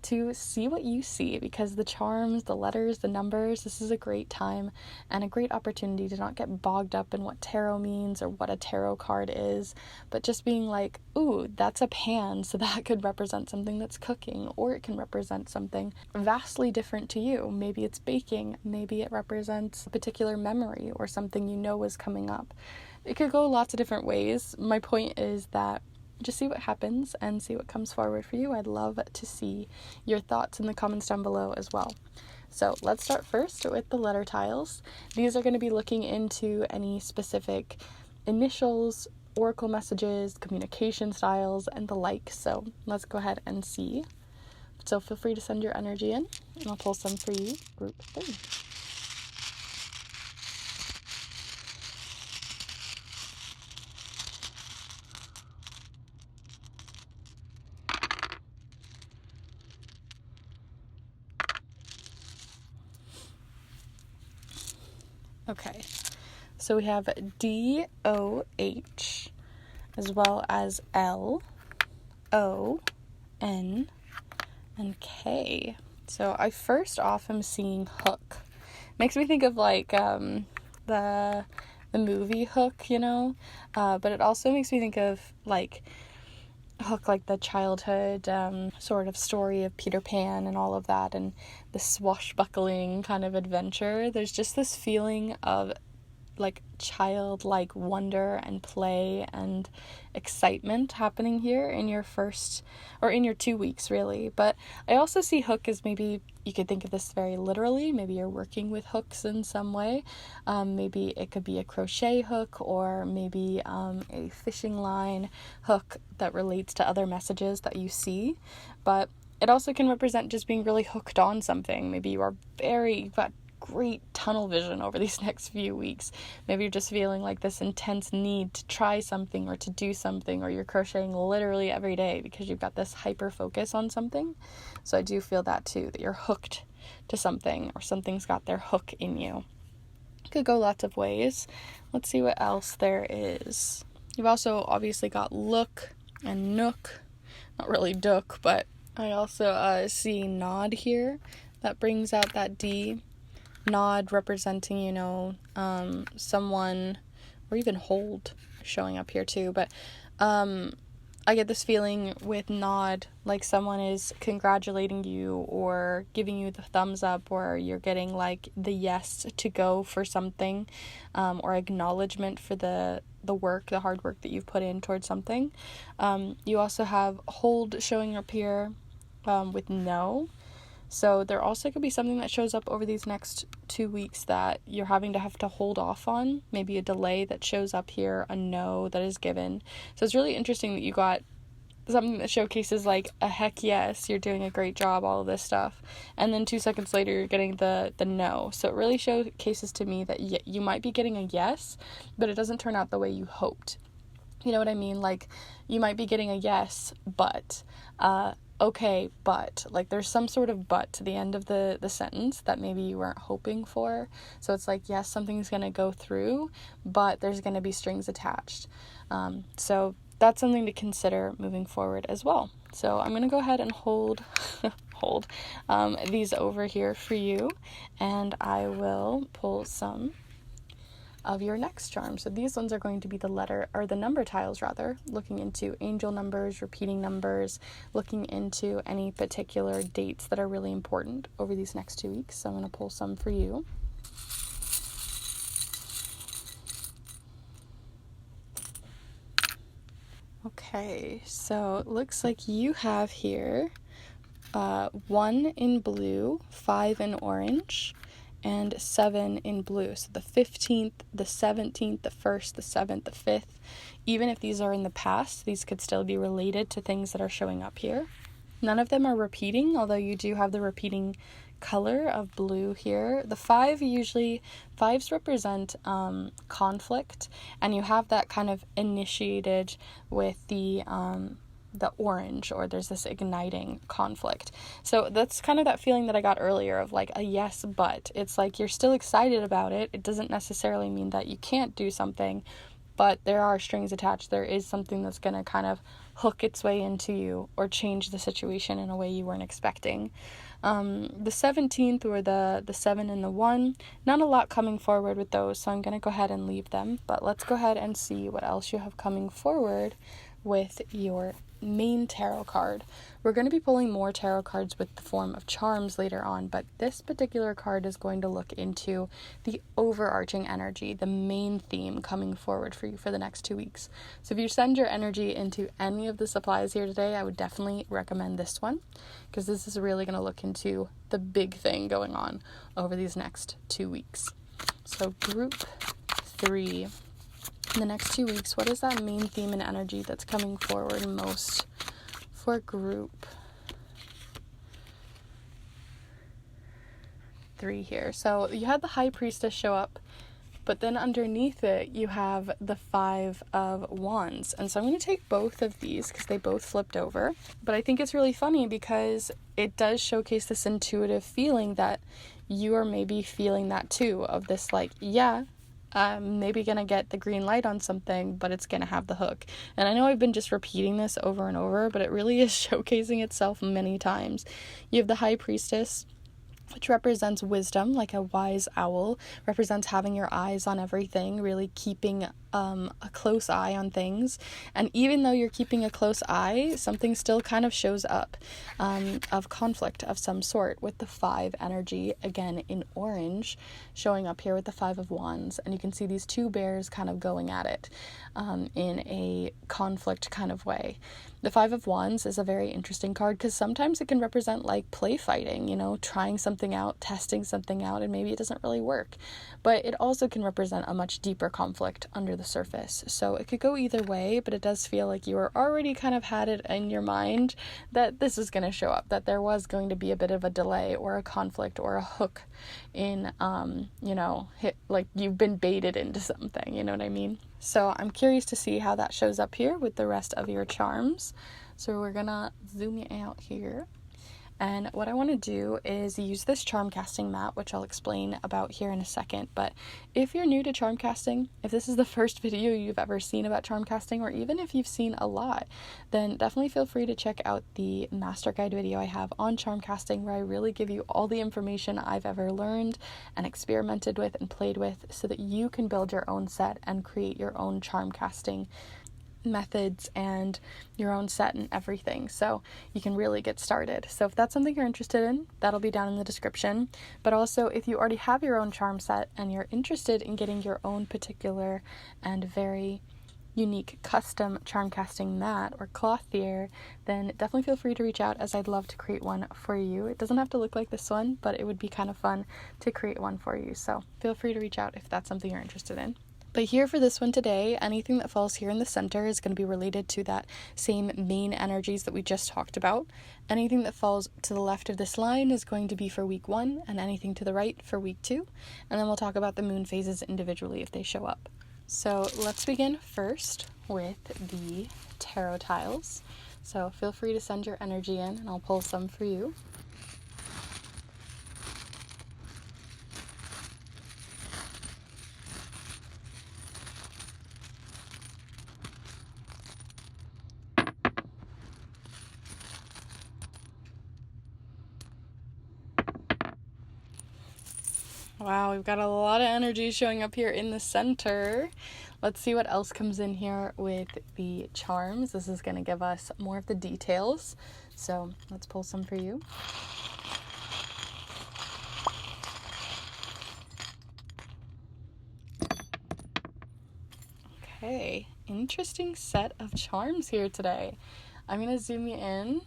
to see what you see, because the charms, the letters, the numbers, this is a great time and a great opportunity to not get bogged up in what tarot means or what a tarot card is, but just being like, ooh, that's a pan, so that could represent something that's cooking, or it can represent something vastly different to you. Maybe it's baking, maybe it represents a particular memory or something you know is coming up. It could go lots of different ways. My point is that just see what happens and see what comes forward for you. I'd love to see your thoughts in the comments down below as well. So let's start first with the letter tiles. These are going to be looking into any specific initials, oracle messages, communication styles, and the like. So let's go ahead and see. So feel free to send your energy in, and I'll pull some for you, group 3. Okay, so we have D-O-H, as well as L, O, N, and K. So I first off am seeing Hook. Makes me think of like the movie Hook, you know, but it also makes me think of like Hook, like the childhood sort of story of Peter Pan and all of that, and the swashbuckling kind of adventure. There's just this feeling of like childlike wonder and play and excitement happening here in your first, or in your 2 weeks really. But I also see Hook as, maybe you could think of this very literally, maybe you're working with hooks in some way. Maybe it could be a crochet hook, or maybe a fishing line hook that relates to other messages that you see. But it also can represent just being really hooked on something. Maybe you've got great tunnel vision over these next few weeks. Maybe you're just feeling like this intense need to try something or to do something, or you're crocheting literally every day because you've got this hyper focus on something. So I do feel that too, that you're hooked to something, or something's got their hook in you. It could go lots of ways. Let's see what else there is. You've also obviously got look and nook. Not really dook, but I also see nod here. That brings out that D. Nod representing, you know, someone, or even hold showing up here too. But I get this feeling with nod, like someone is congratulating you or giving you the thumbs up, or you're getting like the yes to go for something, or acknowledgement for the work, the hard work that you've put in towards something. You also have hold showing up here with no. So there also could be something that shows up over these next 2 weeks that you're having to have to hold off on. Maybe a delay that shows up here, a no that is given. So it's really interesting that you got something that showcases like a heck yes, you're doing a great job, all of this stuff. And then 2 seconds later, you're getting the no. So it really showcases to me that you might be getting a yes, but it doesn't turn out the way you hoped. You know what I mean? Like, you might be getting a yes, but okay, but, like, there's some sort of but to the end of the sentence that maybe you weren't hoping for. So it's like, yes, something's going to go through, but there's going to be strings attached. So that's something to consider moving forward as well. So I'm going to go ahead and hold these over here for you, and I will pull some of your next charm. So these ones are going to be the number tiles rather, looking into angel numbers, repeating numbers, looking into any particular dates that are really important over these next 2 weeks. So I'm going to pull some for you. Okay, so it looks like you have here 1 in blue, 5 in orange, and 7 in blue. So the 15th, the 17th, the 1st, the 7th, the 5th. Even if these are in the past, these could still be related to things that are showing up here. None of them are repeating, although you do have the repeating color of blue here. The 5s represent conflict, and you have that kind of initiated with the orange, or there's this igniting conflict. So that's kind of that feeling that I got earlier of like a yes, but it's like you're still excited about it. It doesn't necessarily mean that you can't do something, but there are strings attached. There is something that's going to kind of hook its way into you or change the situation in a way you weren't expecting. The 17th, or the 7 and the 1, not a lot coming forward with those, so I'm going to go ahead and leave them. But let's go ahead and see what else you have coming forward with your main tarot card. We're going to be pulling more tarot cards with the form of charms later on, but this particular card is going to look into the overarching energy, the main theme coming forward for you for the next 2 weeks. So if you send your energy into any of the supplies here today, I would definitely recommend this one, because this is really going to look into the big thing going on over these next 2 weeks. So group 3. In the next 2 weeks, what is that main theme and energy that's coming forward most for group 3 here? So you had the High Priestess show up, but then underneath it you have the 5 of Wands. And so I'm going to take both of these because they both flipped over. But I think it's really funny because it does showcase this intuitive feeling that you are maybe feeling that too, of this like, yeah, I'm maybe going to get the green light on something, but it's going to have the hook. And I know I've been just repeating this over and over, but it really is showcasing itself many times. You have the High Priestess, which represents wisdom, like a wise owl, represents having your eyes on everything, really keeping a close eye on things. And even though you're keeping a close eye, something still kind of shows up of conflict of some sort, with the 5 energy, again in orange, showing up here with the 5 of Wands. And you can see these 2 bears kind of going at it in a conflict kind of way. The 5 of Wands is a very interesting card because sometimes it can represent like play fighting, trying something out, testing something out, and maybe it doesn't really work. But it also can represent a much deeper conflict under the surface. So it could go either way, but it does feel like you are already kind of had it in your mind that this is going to show up, that there was going to be a bit of a delay or a conflict or a hook in, like you've been baited into something, you know what I mean? So I'm curious to see how that shows up here with the rest of your charms. So we're gonna zoom you out here. And what I want to do is use this charm casting mat, which I'll explain about here in a second. But if you're new to charm casting, if this is the first video you've ever seen about charm casting, or even if you've seen a lot, then definitely feel free to check out the master guide video I have on charm casting, where I really give you all the information I've ever learned and experimented with and played with, so that you can build your own set and create your own charm casting methods and your own set and everything, so you can really get started. So if that's something you're interested in, that'll be down in the description. But also, if you already have your own charm set and you're interested in getting your own particular and very unique custom charm casting mat or clothier, then definitely feel free to reach out, as I'd love to create one for you. It doesn't have to look like this one, but it would be kind of fun to create one for you. So feel free to reach out if that's something you're interested in. But here for this one today, anything that falls here in the center is going to be related to that same main energies that we just talked about. Anything that falls to the left of this line is going to be for week 1, and anything to the right for week 2. And then we'll talk about the moon phases individually if they show up. So let's begin first with the tarot tiles. So feel free to send your energy in, and I'll pull some for you. Wow, we've got a lot of energy showing up here in the center. Let's see what else comes in here with the charms. This is going to give us more of the details. So let's pull some for you. Okay, interesting set of charms here today. I'm going to zoom you in.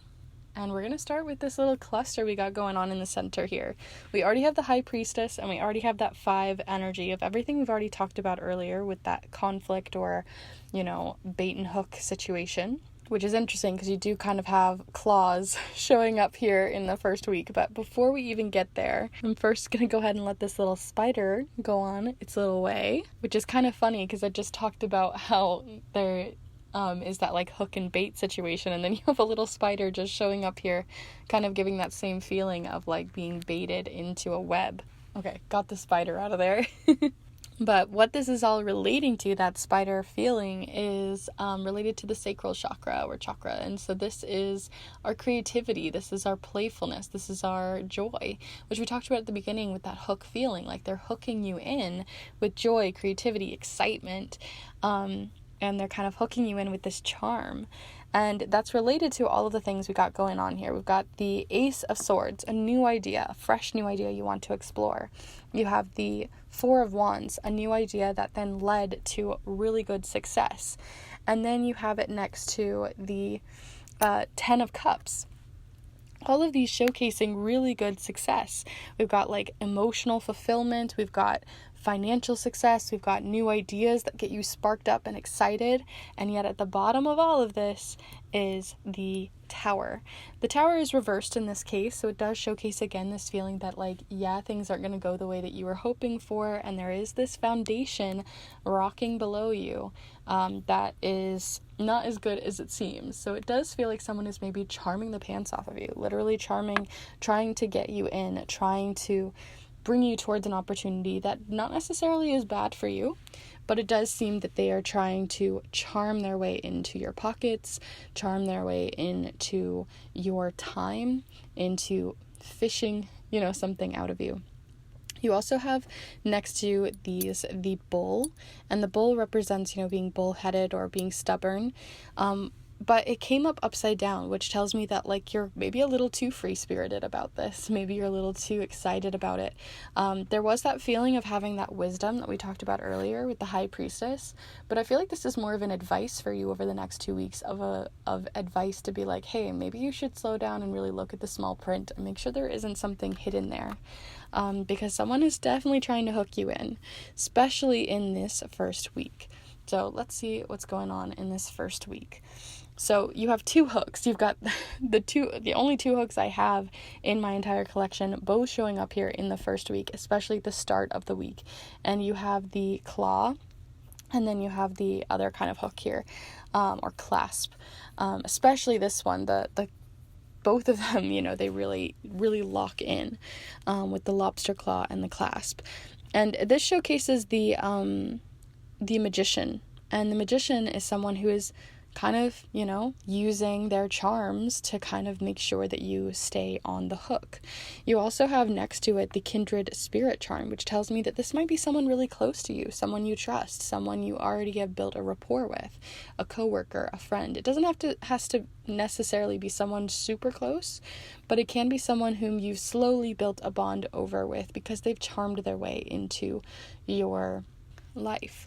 And we're going to start with this little cluster we got going on in the center here. We already have the High Priestess, and we already have that 5 energy of everything we've already talked about earlier with that conflict or, bait and hook situation, which is interesting because you do kind of have claws showing up here in the first week. But before we even get there, I'm first going to go ahead and let this little spider go on its little way, which is kind of funny because I just talked about how there is that like hook and bait situation, and then you have a little spider just showing up here, kind of giving that same feeling of like being baited into a web. Okay, got the spider out of there. But what this is all relating to, that spider feeling, is related to the sacral chakra or chakra. And so this is our creativity, this is our playfulness, this is our joy, which we talked about at the beginning with that hook feeling, like they're hooking you in with joy, creativity, excitement, and they're kind of hooking you in with this charm. And that's related to all of the things we got going on here. We've got the Ace of Swords, a new idea, a fresh new idea you want to explore. You have the 4 of Wands, a new idea that then led to really good success. And then you have it next to the 10 of Cups. All of these showcasing really good success. We've got like emotional fulfillment, we've got financial success, we've got new ideas that get you sparked up and excited, and yet at the bottom of all of this is the Tower. The Tower is reversed in this case, so it does showcase again this feeling that like, yeah, things aren't going to go the way that you were hoping for, and there is this foundation rocking below you that is not as good as it seems. So it does feel like someone is maybe charming the pants off of you, literally charming, trying to get you in, trying to bring you towards an opportunity that not necessarily is bad for you, but it does seem that they are trying to charm their way into your pockets, charm their way into your time, into fishing, something out of you. You also have next to these the bull, and the bull represents, being bullheaded or being stubborn. But it came up upside down, which tells me that like you're maybe a little too free-spirited about this. Maybe you're a little too excited about it. There was that feeling of having that wisdom that we talked about earlier with the High Priestess, but I feel like this is more of an advice for you over the next 2 weeks of advice to be like, hey, maybe you should slow down and really look at the small print and make sure there isn't something hidden there. Because someone is definitely trying to hook you in, especially in this first week. So let's see what's going on in this first week. So you have 2 hooks. You've got the only 2 hooks I have in my entire collection, both showing up here in the first week, especially at the start of the week. And you have the claw, and then you have the other kind of hook here, or clasp. Especially this one, the both of them, they really, really lock in with the lobster claw and the clasp. And this showcases the magician. And the magician is someone who is kind of, using their charms to kind of make sure that you stay on the hook. You also have next to it the Kindred spirit charm, which tells me that this might be someone really close to you, someone you trust, someone you already have built a rapport with, a coworker, a friend. It doesn't has to necessarily be someone super close, but it can be someone whom you've slowly built a bond over with because they've charmed their way into your life.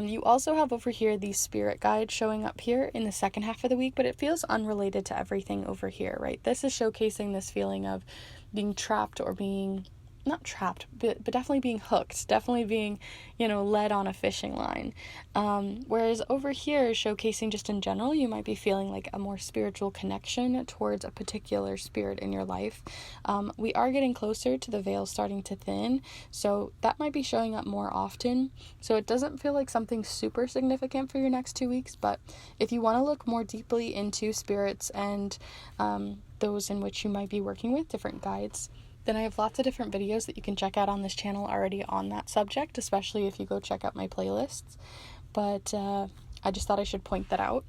You also have over here the spirit guide showing up here in the second half of the week, but it feels unrelated to everything over here, right? This is showcasing this feeling of being trapped or being, not trapped, but definitely being hooked, definitely being, led on a fishing line. Whereas over here, showcasing just in general, you might be feeling like a more spiritual connection towards a particular spirit in your life. We are getting closer to the veil starting to thin, so that might be showing up more often. So it doesn't feel like something super significant for your next 2 weeks, but if you want to look more deeply into spirits and those in which you might be working with, different guides, then I have lots of different videos that you can check out on this channel already on that subject, especially if you go check out my playlists. But I just thought I should point that out.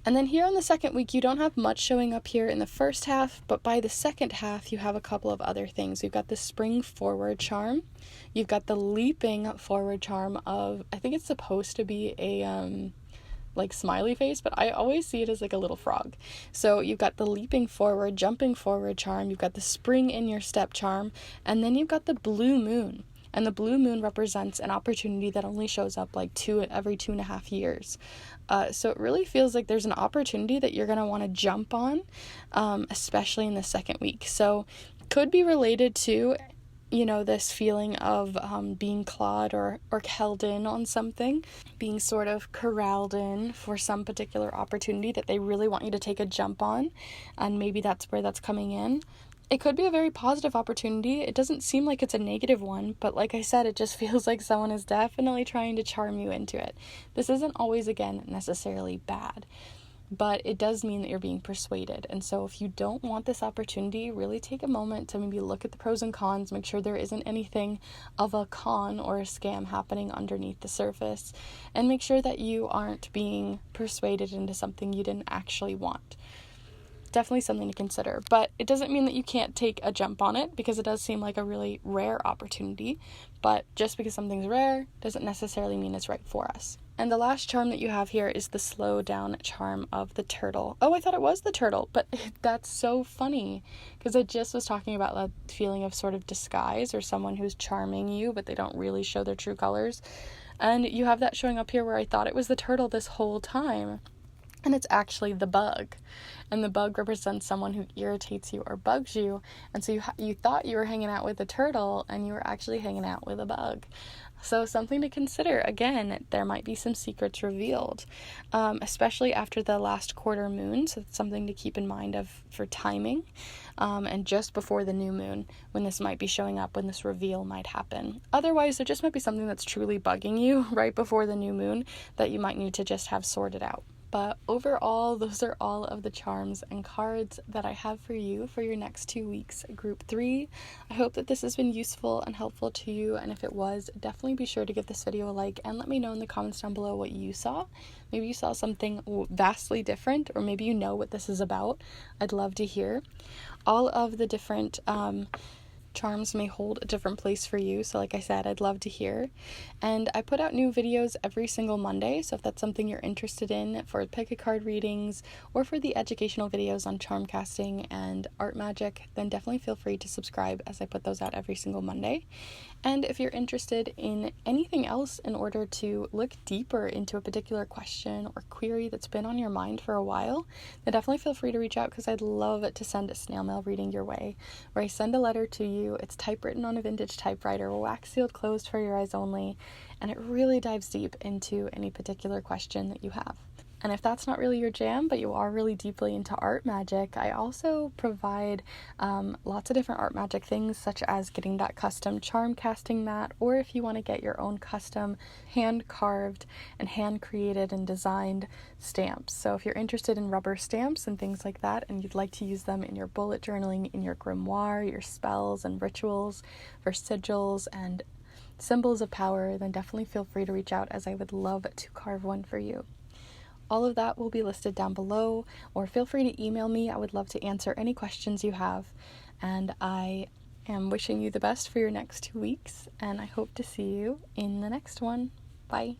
And then here on the second week, you don't have much showing up here in the first half, but by the second half, you have a couple of other things. You've got the spring forward charm. You've got the leaping forward charm of, I think it's supposed to be a, like smiley face, but I always see it as like a little frog. So you've got the leaping forward, jumping forward charm. You've got the spring in your step charm. And then you've got the blue moon. And the blue moon represents an opportunity that only shows up like every 2.5 years. So it really feels like there's an opportunity that you're going to want to jump on, especially in the second week. So could be related to, you know, this feeling of being clawed or held in on something, being sort of corralled in for some particular opportunity that they really want you to take a jump on. And maybe that's where that's coming in. It could be a very positive opportunity. It doesn't seem like it's a negative one, but like I said, it just feels like someone is definitely trying to charm you into it. This isn't always, again, necessarily bad, but it does mean that you're being persuaded. And so if you don't want this opportunity, really take a moment to maybe look at the pros and cons, make sure there isn't anything of a con or a scam happening underneath the surface, and make sure that you aren't being persuaded into something you didn't actually want. Definitely something to consider, but it doesn't mean that you can't take a jump on it, because it does seem like a really rare opportunity. But just because something's rare doesn't necessarily mean it's right for us. And the last charm that you have here is the slow down charm of the turtle. Oh, I thought it was the turtle, but that's so funny, because I just was talking about that feeling of sort of disguise, or someone who's charming you but they don't really show their true colors. And you have that showing up here where I thought it was the turtle this whole time. And it's actually the bug. And the bug represents someone who irritates you or bugs you. And so you thought you were hanging out with a turtle, and you were actually hanging out with a bug. So something to consider. Again, there might be some secrets revealed, especially after the last quarter moon. So it's something to keep in mind for timing. And just before the new moon, when this might be showing up, when this reveal might happen. Otherwise, there just might be something that's truly bugging you right before the new moon that you might need to just have sorted out. But overall, those are all of the charms and cards that I have for you for your next 2 weeks, group 3. I hope that this has been useful and helpful to you, and if it was, definitely be sure to give this video a like and let me know in the comments down below what you saw. Maybe you saw something vastly different, or maybe you know what this is about. I'd love to hear. All of the different charms may hold a different place for you, so like I said, I'd love to hear. And I put out new videos every single Monday, so if that's something you're interested in for pick a card readings or for the educational videos on charm casting and art magic, then definitely feel free to subscribe, as I put those out every single Monday. And if you're interested in anything else in order to look deeper into a particular question or query that's been on your mind for a while, then definitely feel free to reach out, because I'd love to send a snail mail reading your way, where I send a letter to you. It's typewritten on a vintage typewriter, wax sealed closed for your eyes only, and it really dives deep into any particular question that you have. And if that's not really your jam, but you are really deeply into art magic, I also provide lots of different art magic things, such as getting that custom charm casting mat, or if you want to get your own custom hand carved and hand created and designed stamps. So if you're interested in rubber stamps and things like that, and you'd like to use them in your bullet journaling, in your grimoire, your spells and rituals, for sigils and symbols of power, then definitely feel free to reach out, as I would love to carve one for you. All of that will be listed down below, or feel free to email me. I would love to answer any questions you have. And I am wishing you the best for your next 2 weeks, and I hope to see you in the next one. Bye.